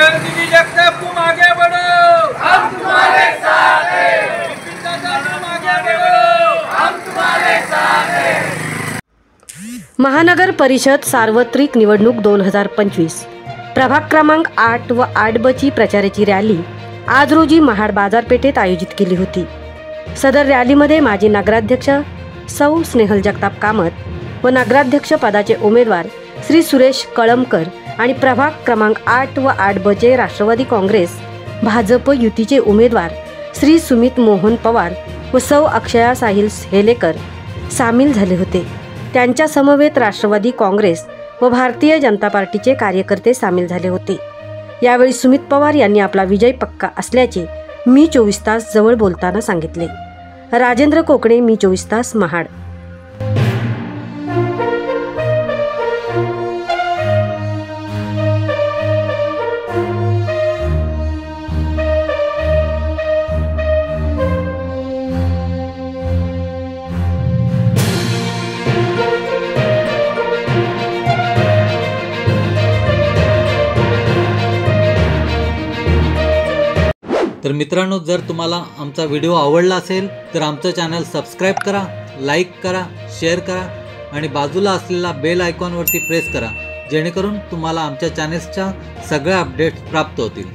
दीदी जगताप तुम आगे बढ़ो, हम तुम्हारे साथ हैं। तुम आगे बढ़ो, हम तुम्हारे साथ हैं। महानगर परिषद सार्वत्रिक निवडणूक 2025 प्रभाग क्रमांक 8 व 8B ची प्रचाराची रॅली आज रोजी महाड बाजारपेठेत आयोजित केली होती। सदर रॅलीमध्ये माजी नगराध्यक्ष सौ स्नेहल जगताप कामत व नगराध्यक्ष पदाचे उमेदवार श्री सुरेश कळमकर आणि प्रभाग क्रमांक 8 व 8B चे राष्ट्रवादी काँग्रेस भाजप युतीचे उमेदवार श्री सुमित मोहन पवार व सौ अक्षया साहिल हेलेकर सामील झाले होते। त्यांच्या समवेत राष्ट्रवादी काँग्रेस व भारतीय जनता पार्टीचे कार्यकर्ते सामील झाले होते। यावेळी सुमित पवार यांनी आपला विजय पक्का असल्याचे मी 24 तास जवळ बोलताना सांगितले। राजेंद्र कोकणे, मी 24 तास, महाड। तर मित्रांनो, जर तुम्हाला आमचा व्हिडिओ आवडला असेल तर आमचं चॅनल सबस्क्राईब करा, लाईक करा, शेअर करा आणि बाजूला असलेला बेल आयकॉनवरती प्रेस करा, जेणेकरून तुम्हाला आमच्या चॅनल्सच्या सगळ्या अपडेट्स प्राप्त होतील।